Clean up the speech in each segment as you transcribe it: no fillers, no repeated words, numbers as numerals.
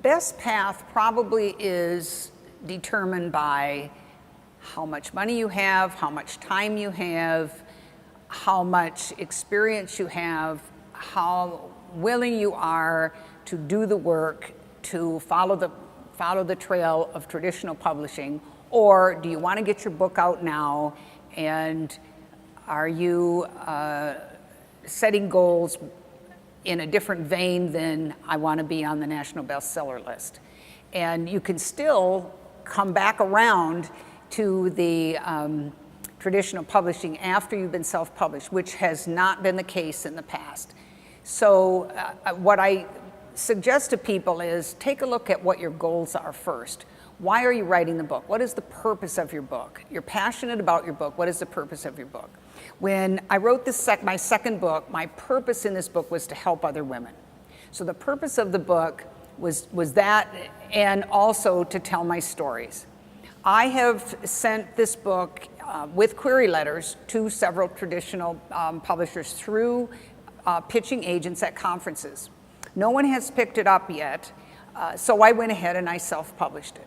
best path probably is determined by how much money you have, how much time you have, how much experience you have, how willing you are to do the work, to follow the trail of traditional publishing, or do you want to get your book out now, and are you setting goals in a different vein than I want to be on the national bestseller list. And you can still come back around to the traditional publishing after you've been self-published, which has not been the case in the past. So what I suggest to people is take a look at what your goals are first. Why are you writing the book? What is the purpose of your book? You're passionate about your book. What is the purpose of your book? When I wrote my second book, my purpose in this book was to help other women. So the purpose of the book was that, and also to tell my stories. I have sent this book with query letters to several traditional publishers through pitching agents at conferences. No one has picked it up yet, so I went ahead and I self-published it.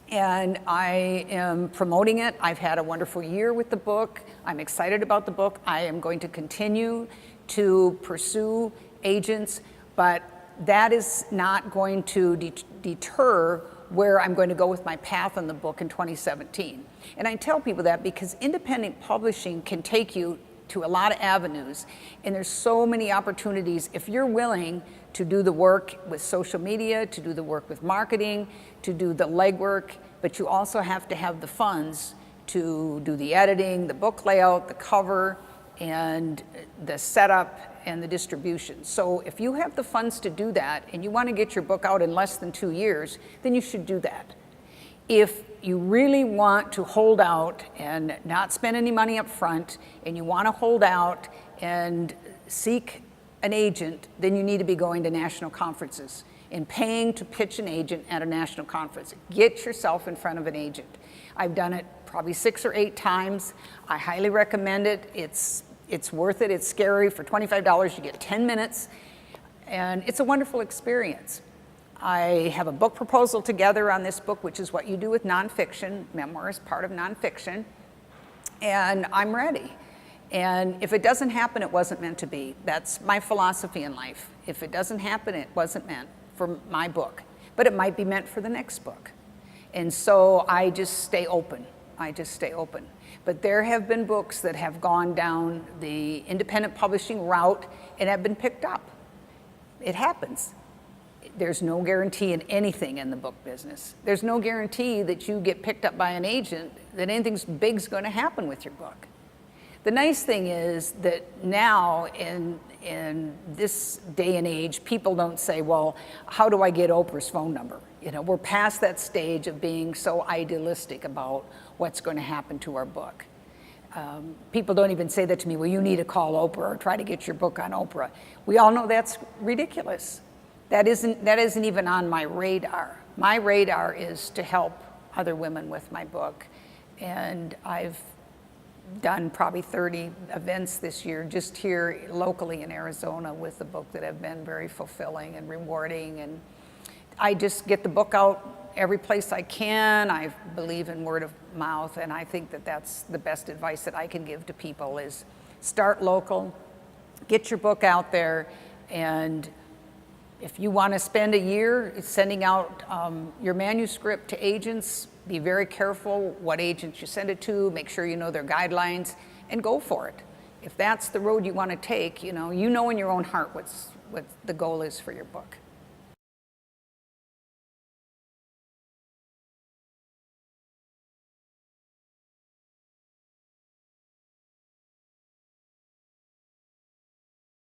And I am promoting it. I've had a wonderful year with the book. I'm excited about the book. I am going to continue to pursue agents, but that is not going to deter where I'm going to go with my path on the book in 2017. And I tell people that because independent publishing can take you to a lot of avenues, and there's so many opportunities if you're willing to do the work with social media, to do the work with marketing, to do the legwork, but you also have to have the funds to do the editing, the book layout, the cover, and the setup and the distribution. So if you have the funds to do that and you want to get your book out in less than 2 years, then you should do that. If you really want to hold out and not spend any money up front, and you want to hold out and seek an agent, then you need to be going to national conferences and paying to pitch an agent at a national conference. Get yourself in front of an agent. I've done it probably 6 or 8 times. I highly recommend it. It's worth it. It's scary. For $25, you get 10 minutes, and it's a wonderful experience. I have a book proposal together on this book, which is what you do with nonfiction. Memoir is part of nonfiction, and I'm ready. And if it doesn't happen, it wasn't meant to be. That's my philosophy in life. If it doesn't happen, it wasn't meant for my book, but it might be meant for the next book. And so I just stay open. I just stay open. But there have been books that have gone down the independent publishing route and have been picked up. It happens. There's no guarantee in anything in the book business. There's no guarantee that you get picked up by an agent, that anything big's going to happen with your book. The nice thing is that now in this day and age, people don't say, well, how do I get Oprah's phone number? You know, we're past that stage of being so idealistic about what's going to happen to our book. People don't even say that to me, well, you need to call Oprah or try to get your book on Oprah. We all know that's ridiculous. That isn't even on my radar. My radar is to help other women with my book. And I've done probably 30 events this year just here locally in Arizona with the book that have been very fulfilling and rewarding. And I just get the book out every place I can. I believe in word of mouth, and I think that that's the best advice that I can give to people is start local, get your book out there, and if you want to spend a year sending out your manuscript to agents, be very careful what agents you send it to, make sure you know their guidelines, and go for it. If that's the road you want to take, you know in your own heart what the goal is for your book.